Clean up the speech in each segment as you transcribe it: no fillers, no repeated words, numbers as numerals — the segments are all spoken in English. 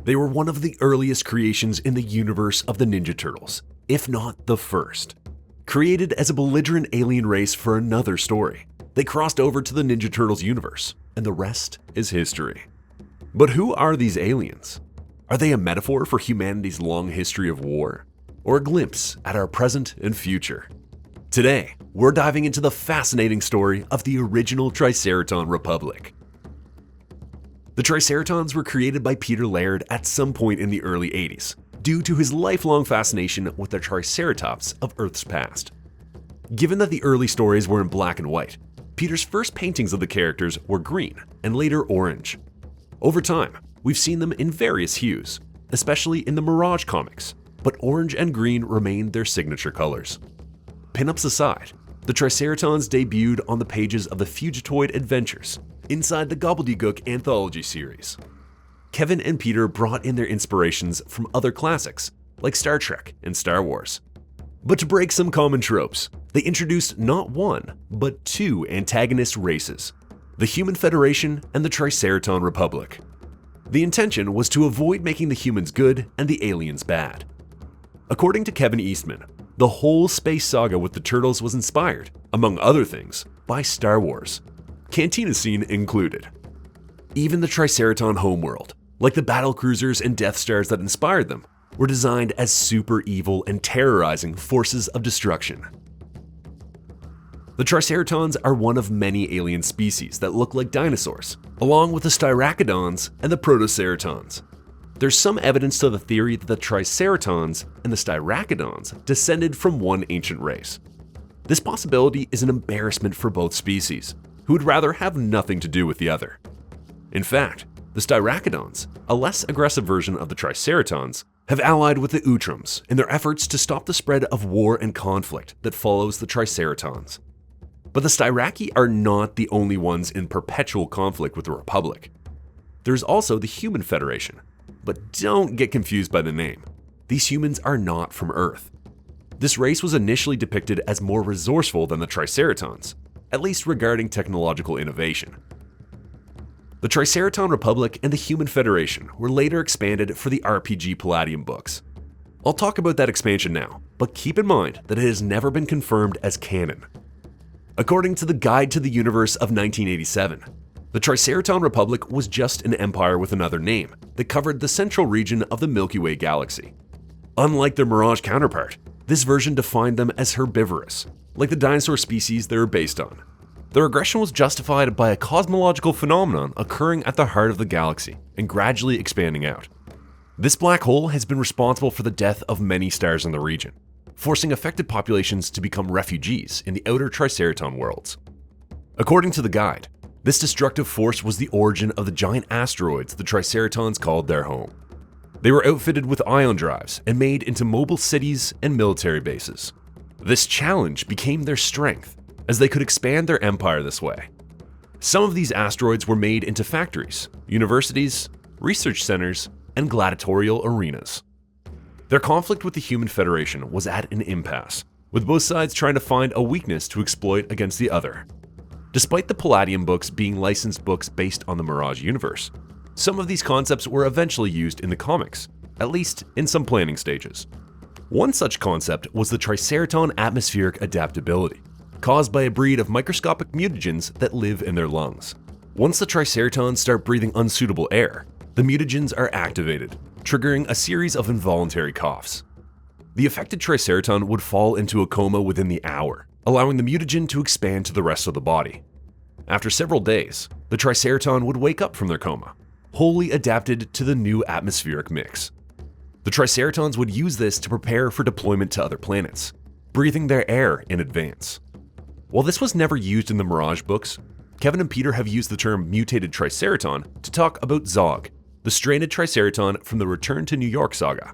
They were one of the earliest creations in the universe of the Ninja Turtles, if not the first. Created as a belligerent alien race for another story, they crossed over to the Ninja Turtles universe, and the rest is history. But who are these aliens? Are they a metaphor for humanity's long history of war? Or a glimpse at our present and future? Today, we're diving into the fascinating story of the original Triceraton Republic. The Triceratons were created by Peter Laird at some point in the early 80s, due to his lifelong fascination with the Triceratops of Earth's past. Given that the early stories were in black and white, Peter's first paintings of the characters were green and later orange. Over time, we've seen them in various hues, especially in the Mirage comics, but orange and green remained their signature colors. Pinups aside, the Triceratons debuted on the pages of the Fugitoid Adventures inside the Gobbledygook anthology series. Kevin and Peter brought in their inspirations from other classics like Star Trek and Star Wars. But to break some common tropes, they introduced not one, but two antagonist races, the Human Federation and the Triceraton Republic. The intention was to avoid making the humans good and the aliens bad. According to Kevin Eastman, the whole space saga with the Turtles was inspired, among other things, by Star Wars, Cantina scene included. Even the Triceraton homeworld, like the battlecruisers and Death Stars that inspired them, were designed as super evil and terrorizing forces of destruction. The Triceratons are one of many alien species that look like dinosaurs, along with the Styracodons and the Protoceratons. There's some evidence to the theory that the Triceratons and the Styracodons descended from one ancient race. This possibility is an embarrassment for both species, who would rather have nothing to do with the other. In fact, the Styracodons, a less aggressive version of the Triceratons, have allied with the Utroms in their efforts to stop the spread of war and conflict that follows the Triceratons. But the Styraki are not the only ones in perpetual conflict with the Republic. There's also the Human Federation, but don't get confused by the name. These humans are not from Earth. This race was initially depicted as more resourceful than the Triceratons, at least regarding technological innovation. The Triceraton Republic and the Human Federation were later expanded for the RPG Palladium books. I'll talk about that expansion now, but keep in mind that it has never been confirmed as canon. According to the Guide to the Universe of 1987, the Triceraton Republic was just an empire with another name that covered the central region of the Milky Way galaxy. Unlike their Mirage counterpart, this version defined them as herbivorous, like the dinosaur species they were based on. Their aggression was justified by a cosmological phenomenon occurring at the heart of the galaxy and gradually expanding out. This black hole has been responsible for the death of many stars in the region, forcing affected populations to become refugees in the outer Triceraton worlds. According to the guide, this destructive force was the origin of the giant asteroids the Triceratons called their home. They were outfitted with ion drives and made into mobile cities and military bases. This challenge became their strength, as they could expand their empire this way. Some of these asteroids were made into factories, universities, research centers, and gladiatorial arenas. Their conflict with the Human Federation was at an impasse, with both sides trying to find a weakness to exploit against the other. Despite the Palladium books being licensed books based on the Mirage universe, some of these concepts were eventually used in the comics, at least in some planning stages. One such concept was the Triceraton atmospheric adaptability, caused by a breed of microscopic mutagens that live in their lungs. Once the Triceratons start breathing unsuitable air, the mutagens are activated, triggering a series of involuntary coughs. The affected Triceraton would fall into a coma within the hour, allowing the mutagen to expand to the rest of the body. After several days, the Triceraton would wake up from their coma, wholly adapted to the new atmospheric mix. The Triceratons would use this to prepare for deployment to other planets, breathing their air in advance. While this was never used in the Mirage books, Kevin and Peter have used the term mutated Triceraton to talk about Zog, the stranded Triceraton from the Return to New York saga.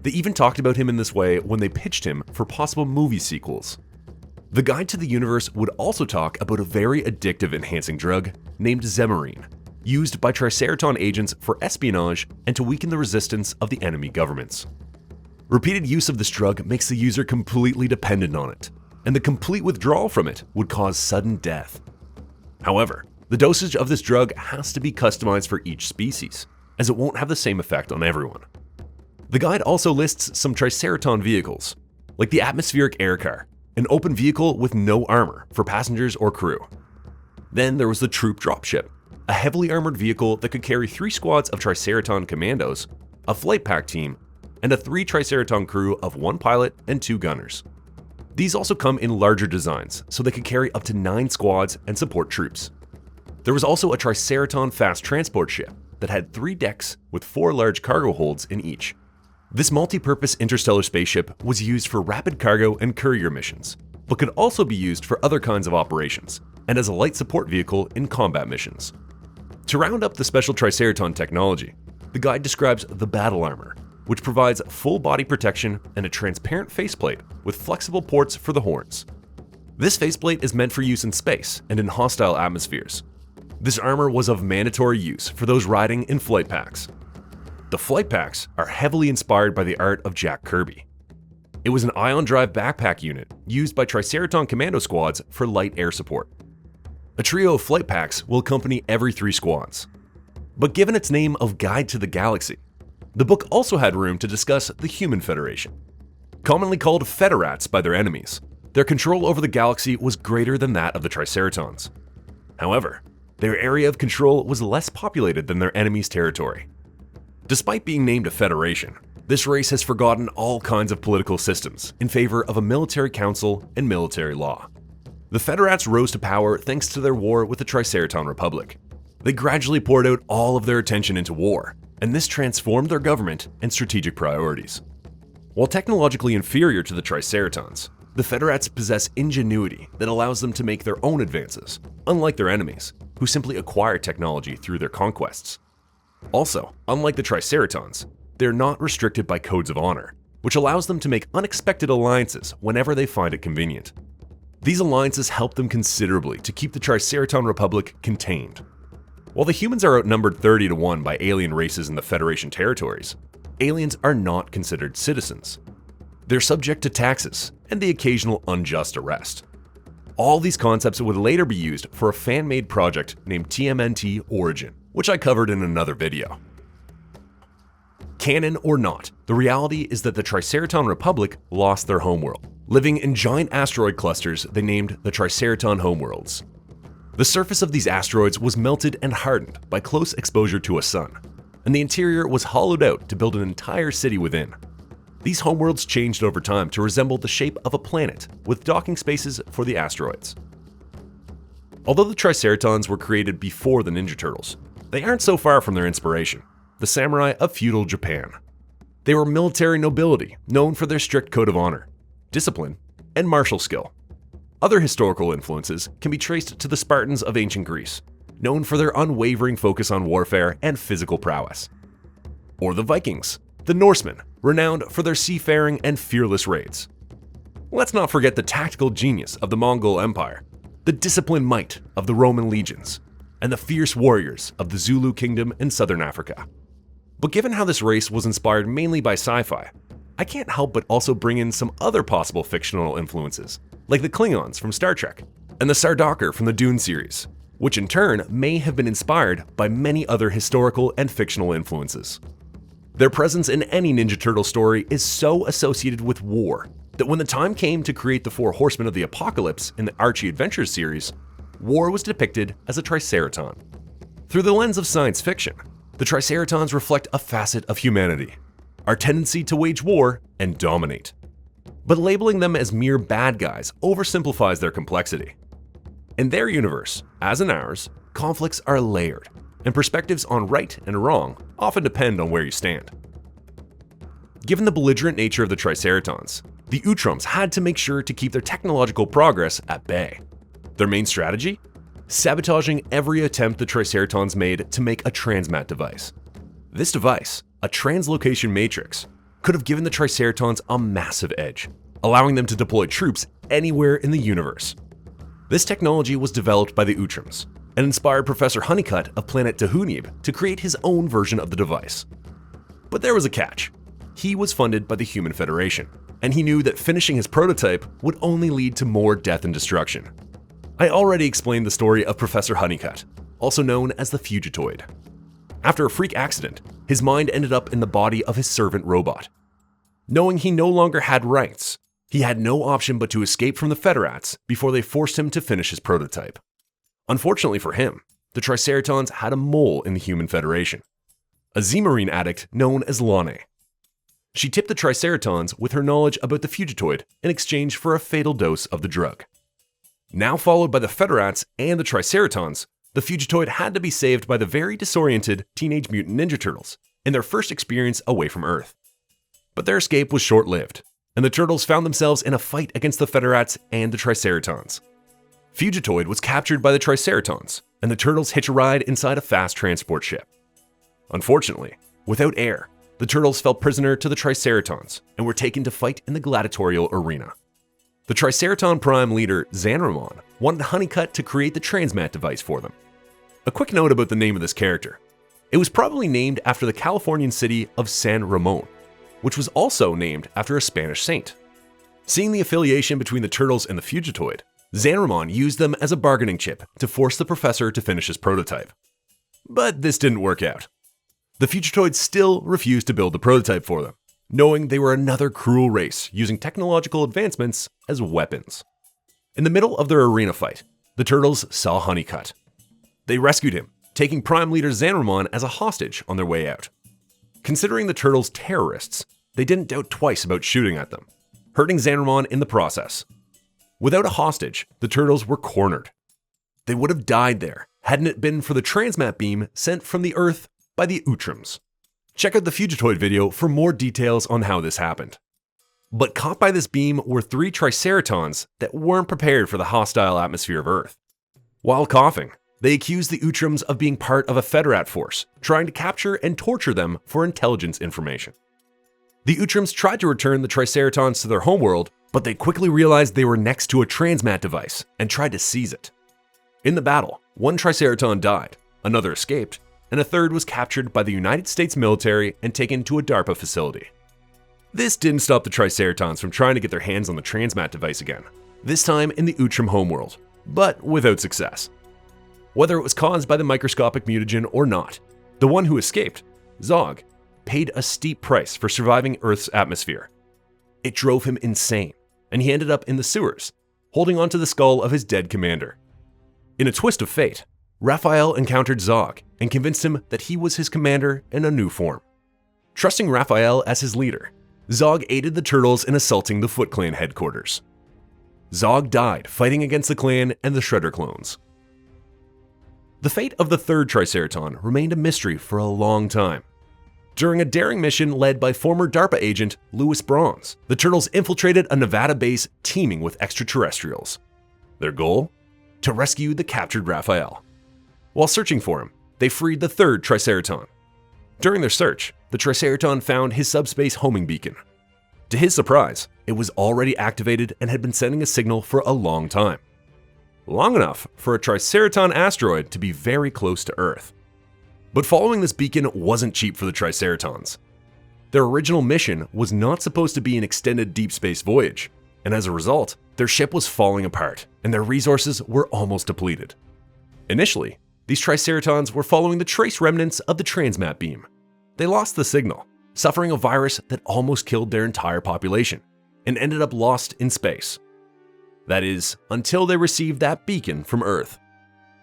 They even talked about him in this way when they pitched him for possible movie sequels. The Guide to the Universe would also talk about a very addictive enhancing drug named Zemarine, used by Triceraton agents for espionage and to weaken the resistance of the enemy governments. Repeated use of this drug makes the user completely dependent on it, and the complete withdrawal from it would cause sudden death. However, the dosage of this drug has to be customized for each species, as it won't have the same effect on everyone. The guide also lists some Triceraton vehicles, like the atmospheric air car, an open vehicle with no armor for passengers or crew. Then there was the troop dropship, a heavily armored vehicle that could carry 3 squads of Triceraton commandos, a flight pack team, and a 3 Triceraton crew of 1 pilot and 2 gunners. These also come in larger designs, so they could carry up to 9 squads and support troops. There was also a Triceraton fast transport ship that had 3 decks with 4 large cargo holds in each. This multi-purpose interstellar spaceship was used for rapid cargo and courier missions, but could also be used for other kinds of operations, and as a light support vehicle in combat missions. To round up the special Triceraton technology, the guide describes the battle armor, which provides full body protection and a transparent faceplate with flexible ports for the horns. This faceplate is meant for use in space and in hostile atmospheres. This armor was of mandatory use for those riding in flight packs. The flight packs are heavily inspired by the art of Jack Kirby. It was an ion drive backpack unit used by Triceraton commando squads for light air support. A trio of flight packs will accompany every 3 squads. But given its name of Guide to the Galaxy, the book also had room to discuss the Human Federation. Commonly called Federats by their enemies, their control over the galaxy was greater than that of the Triceratons. However, their area of control was less populated than their enemy's territory. Despite being named a federation, this race has forgotten all kinds of political systems in favor of a military council and military law. The Federats rose to power thanks to their war with the Triceraton Republic. They gradually poured out all of their attention into war, and this transformed their government and strategic priorities. While technologically inferior to the Triceratons, the Federats possess ingenuity that allows them to make their own advances, unlike their enemies, who simply acquire technology through their conquests. Also, unlike the Triceratons, they're not restricted by codes of honor, which allows them to make unexpected alliances whenever they find it convenient. These alliances help them considerably to keep the Triceraton Republic contained. While the humans are outnumbered 30 to 1 by alien races in the Federation territories, aliens are not considered citizens. They're subject to taxes and the occasional unjust arrest. All these concepts would later be used for a fan-made project named TMNT Origin, which I covered in another video. Canon or not, the reality is that the Triceraton Republic lost their homeworld, living in giant asteroid clusters they named the Triceraton homeworlds. The surface of these asteroids was melted and hardened by close exposure to a sun, and the interior was hollowed out to build an entire city within. These homeworlds changed over time to resemble the shape of a planet, with docking spaces for the asteroids. Although the Triceratons were created before the Ninja Turtles, they aren't so far from their inspiration, the samurai of feudal Japan. They were military nobility, known for their strict code of honor, discipline, and martial skill. Other historical influences can be traced to the Spartans of ancient Greece, known for their unwavering focus on warfare and physical prowess. Or the Vikings, the Norsemen, renowned for their seafaring and fearless raids. Let's not forget the tactical genius of the Mongol Empire, the disciplined might of the Roman legions, and the fierce warriors of the Zulu Kingdom in southern Africa. But given how this race was inspired mainly by sci-fi, I can't help but also bring in some other possible fictional influences, like the Klingons from Star Trek, and the Sardaukar from the Dune series, which in turn may have been inspired by many other historical and fictional influences. Their presence in any Ninja Turtle story is so associated with war that when the time came to create the 4 Horsemen of the Apocalypse in the Archie Adventures series, war was depicted as a Triceraton. Through the lens of science fiction, the Triceratons reflect a facet of humanity, our tendency to wage war and dominate. But labeling them as mere bad guys oversimplifies their complexity. In their universe, as in ours, conflicts are layered, and perspectives on right and wrong often depend on where you stand. Given the belligerent nature of the Triceratons, the Utroms had to make sure to keep their technological progress at bay. Their main strategy? Sabotaging every attempt the Triceratons made to make a Transmat device. This device, a translocation matrix, could have given the Triceratons a massive edge, allowing them to deploy troops anywhere in the universe. This technology was developed by the Utroms and inspired Professor Honeycutt of planet Tahunib to create his own version of the device. But there was a catch. He was funded by the Human Federation, and he knew that finishing his prototype would only lead to more death and destruction. I already explained the story of Professor Honeycutt, also known as the Fugitoid. After a freak accident, his mind ended up in the body of his servant robot. Knowing he no longer had rights, he had no option but to escape from the Federats before they forced him to finish his prototype. Unfortunately for him, the Triceratons had a mole in the Human Federation, a Z-Marine addict known as Lane. She tipped the Triceratons with her knowledge about the Fugitoid in exchange for a fatal dose of the drug. Now followed by the Federats and the Triceratons, the Fugitoid had to be saved by the very disoriented Teenage Mutant Ninja Turtles in their first experience away from Earth. But their escape was short-lived, and the Turtles found themselves in a fight against the Federats and the Triceratons. Fugitoid was captured by the Triceratons, and the Turtles hitch a ride inside a fast transport ship. Unfortunately, without air, the Turtles fell prisoner to the Triceratons and were taken to fight in the gladiatorial arena. The Triceraton Prime leader, Zanramon, wanted Honeycutt to create the Transmat device for them. A quick note about the name of this character. It was probably named after the Californian city of San Ramon, which was also named after a Spanish saint. Seeing the affiliation between the Turtles and the Fugitoid, Zanramon used them as a bargaining chip to force the professor to finish his prototype. But this didn't work out. The Fugitoid still refused to build the prototype for them, knowing they were another cruel race using technological advancements as weapons. In the middle of their arena fight, the Turtles saw Honeycutt. They rescued him, taking Prime Leader Zanramon as a hostage on their way out. Considering the Turtles terrorists, they didn't doubt twice about shooting at them, hurting Zanramon in the process. Without a hostage, the Turtles were cornered. They would have died there, hadn't it been for the Transmat beam sent from the Earth by the Utroms. Check out the Fugitoid video for more details on how this happened. But caught by this beam were 3 Triceratons that weren't prepared for the hostile atmosphere of Earth. While coughing, they accused the Utroms of being part of a Federat force, trying to capture and torture them for intelligence information. The Utroms tried to return the Triceratons to their homeworld, but they quickly realized they were next to a Transmat device and tried to seize it. In the battle, 1 Triceraton died, another escaped, and a third was captured by the United States military and taken to a DARPA facility. This didn't stop the Triceratons from trying to get their hands on the Transmat device again, this time in the Utrom homeworld, but without success. Whether it was caused by the microscopic mutagen or not, the one who escaped, Zog, paid a steep price for surviving Earth's atmosphere. It drove him insane, and he ended up in the sewers, holding onto the skull of his dead commander. In a twist of fate, Raphael encountered Zog and convinced him that he was his commander in a new form. Trusting Raphael as his leader, Zog aided the Turtles in assaulting the Foot Clan headquarters. Zog died fighting against the clan and the Shredder clones. The fate of the 3rd Triceraton remained a mystery for a long time. During a daring mission led by former DARPA agent Louis Bronze, the Turtles infiltrated a Nevada base teeming with extraterrestrials. Their goal? To rescue the captured Raphael. While searching for him, they freed the 3rd Triceraton. During their search, the Triceraton found his subspace homing beacon. To his surprise, it was already activated and had been sending a signal for a long time. Long enough for a Triceraton asteroid to be very close to Earth. But following this beacon wasn't cheap for the Triceratons. Their original mission was not supposed to be an extended deep space voyage, and as a result, their ship was falling apart and their resources were almost depleted. Initially, these Triceratons were following the trace remnants of the Transmat beam. They lost the signal, suffering a virus that almost killed their entire population, and ended up lost in space. That is, until they received that beacon from Earth.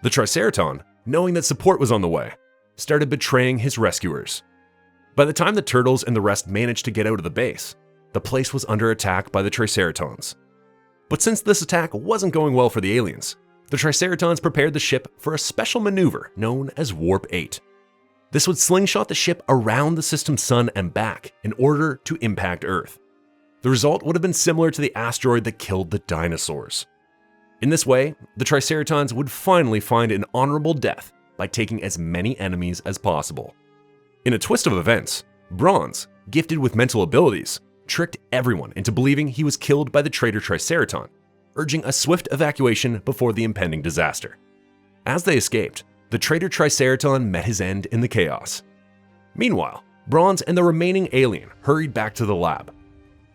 The Triceraton, knowing that support was on the way, started betraying his rescuers. By the time the Turtles and the rest managed to get out of the base, the place was under attack by the Triceratons. But since this attack wasn't going well for the aliens, the Triceratons prepared the ship for a special maneuver known as Warp 8. This would slingshot the ship around the system's sun and back in order to impact Earth. The result would have been similar to the asteroid that killed the dinosaurs. In this way, the Triceratons would finally find an honorable death by taking as many enemies as possible. In a twist of events, Bronze, gifted with mental abilities, tricked everyone into believing he was killed by the traitor Triceraton, urging a swift evacuation before the impending disaster. As they escaped, the traitor Triceraton met his end in the chaos. Meanwhile, Bronze and the remaining alien hurried back to the lab.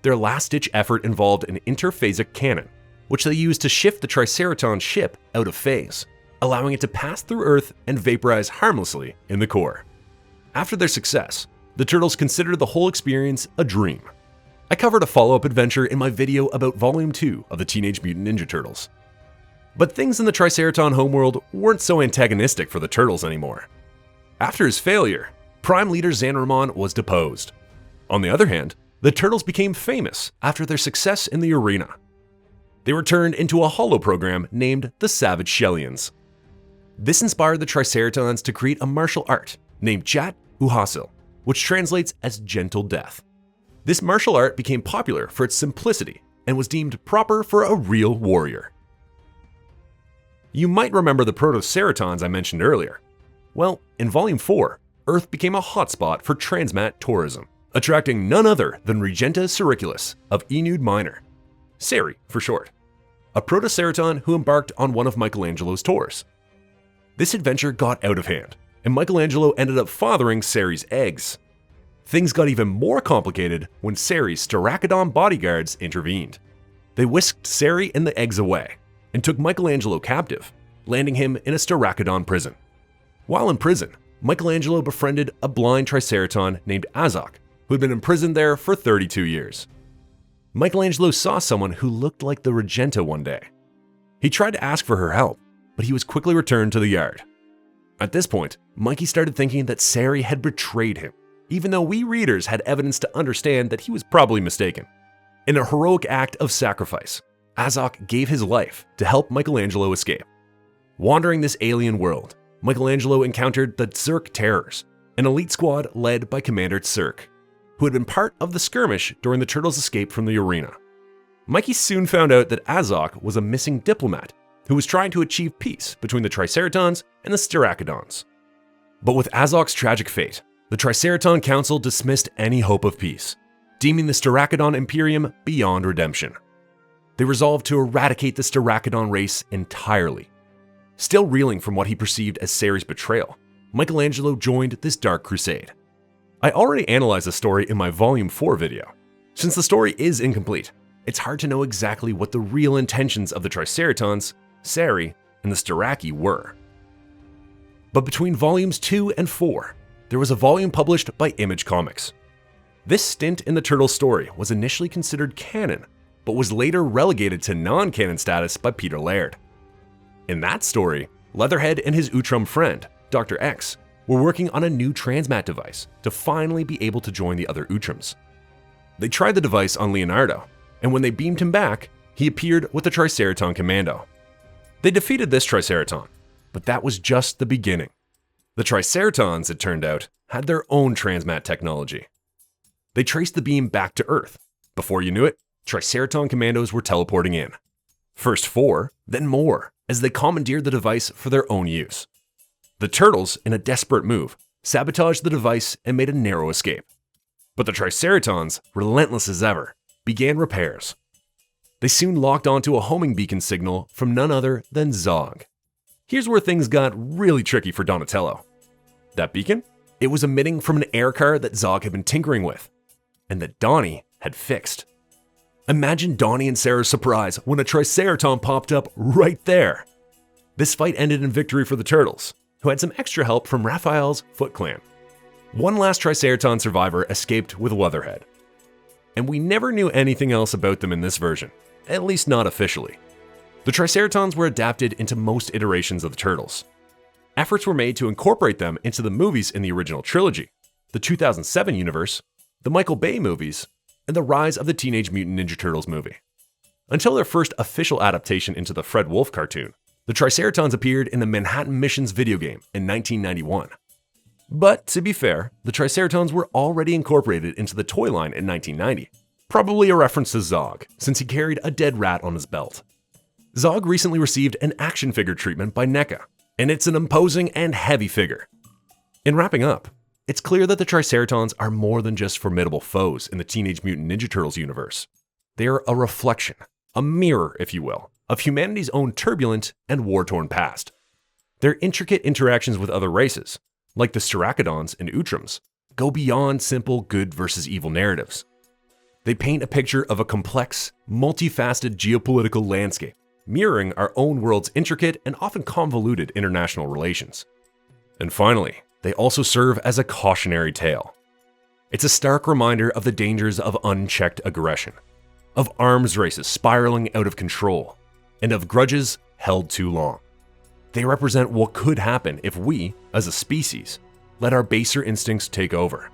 Their last-ditch effort involved an interphasic cannon, which they used to shift the Triceraton ship out of phase, allowing it to pass through Earth and vaporize harmlessly in the core. After their success, the Turtles considered the whole experience a dream. I covered a follow-up adventure in my video about Volume 2 of the Teenage Mutant Ninja Turtles. But things in the Triceraton homeworld weren't so antagonistic for the Turtles anymore. After his failure, Prime Leader Zanramon was deposed. On the other hand, the Turtles became famous after their success in the arena. They were turned into a holo program named the Savage Shellians. This inspired the Triceratons to create a martial art named Chat Uhasil, which translates as gentle death. This martial art became popular for its simplicity and was deemed proper for a real warrior. You might remember the Protoceratons I mentioned earlier. Well, in Volume 4, Earth became a hotspot for Transmat tourism, attracting none other than Regenta Sericulus of Enud Minor, Seri for short, a Protoceraton who embarked on one of Michelangelo's tours. This adventure got out of hand, and Michelangelo ended up fathering Seri's eggs. Things got even more complicated when Seri's Styracodon bodyguards intervened. They whisked Seri and the eggs away, and took Michelangelo captive, landing him in a Styracodon prison. While in prison, Michelangelo befriended a blind Triceraton named Azok, who had been imprisoned there for 32 years. Michelangelo saw someone who looked like the Regenta one day. He tried to ask for her help, but he was quickly returned to the yard. At this point, Mikey started thinking that Seri had betrayed him, even though we readers had evidence to understand that he was probably mistaken. In a heroic act of sacrifice, Azok gave his life to help Michelangelo escape. Wandering this alien world, Michelangelo encountered the Zerk Terrors, an elite squad led by Commander Zerk, who had been part of the skirmish during the Turtles' escape from the arena. Mikey soon found out that Azok was a missing diplomat who was trying to achieve peace between the Triceratons and the Styracodons. But with Azok's tragic fate, the Triceraton Council dismissed any hope of peace, deeming the Styracodon Imperium beyond redemption. They resolved to eradicate the Styracodon race entirely. Still reeling from what he perceived as Seri's betrayal, Michelangelo joined this dark crusade. I already analyzed the story in my Volume 4 video. Since the story is incomplete, it's hard to know exactly what the real intentions of the Triceratons, Seri, and the Styraki were. But between Volumes 2 and 4, there was a volume published by Image Comics. This stint in the Turtles story was initially considered canon, but was later relegated to non-canon status by Peter Laird. In that story, Leatherhead and his Utrum friend, Dr. X, were working on a new Transmat device to finally be able to join the other Utrums. They tried the device on Leonardo, and when they beamed him back, he appeared with the Triceraton Commando. They defeated this Triceraton, but that was just the beginning. The Triceratons, it turned out, had their own Transmat technology. They traced the beam back to Earth. Before you knew it, Triceraton Commandos were teleporting in. First 4, then more, as they commandeered the device for their own use. The Turtles, in a desperate move, sabotaged the device and made a narrow escape. But the Triceratons, relentless as ever, began repairs. They soon locked onto a homing beacon signal from none other than Zog. Here's where things got really tricky for Donatello. That beacon? It was emitting from an air car that Zog had been tinkering with, and that Donnie had fixed. Imagine Donnie and Sarah's surprise when a Triceraton popped up right there. This fight ended in victory for the Turtles, who had some extra help from Raphael's Foot Clan. One last Triceraton survivor escaped with Leatherhead. And we never knew anything else about them in this version, at least not officially. The Triceratons were adapted into most iterations of the Turtles. Efforts were made to incorporate them into the movies in the original trilogy, the 2007 universe, the Michael Bay movies, and the Rise of the Teenage Mutant Ninja Turtles movie. Until their first official adaptation into the Fred Wolf cartoon, the Triceratons appeared in the Manhattan Missions video game in 1991. But to be fair, the Triceratons were already incorporated into the toy line in 1990, probably a reference to Zog, since he carried a dead rat on his belt. Zog recently received an action figure treatment by NECA, and it's an imposing and heavy figure. In wrapping up, it's clear that the Triceratons are more than just formidable foes in the Teenage Mutant Ninja Turtles universe. They are a reflection, a mirror, if you will, of humanity's own turbulent and war-torn past. Their intricate interactions with other races, like the Styracodons and Utrums, go beyond simple good versus evil narratives. They paint a picture of a complex, multifaceted geopolitical landscape, mirroring our own world's intricate and often convoluted international relations. And finally, they also serve as a cautionary tale. It's a stark reminder of the dangers of unchecked aggression, of arms races spiraling out of control, and of grudges held too long. They represent what could happen if we, as a species, let our baser instincts take over,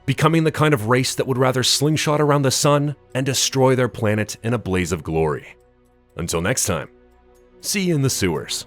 becoming the kind of race that would rather slingshot around the sun and destroy their planet in a blaze of glory. Until next time, see you in the sewers.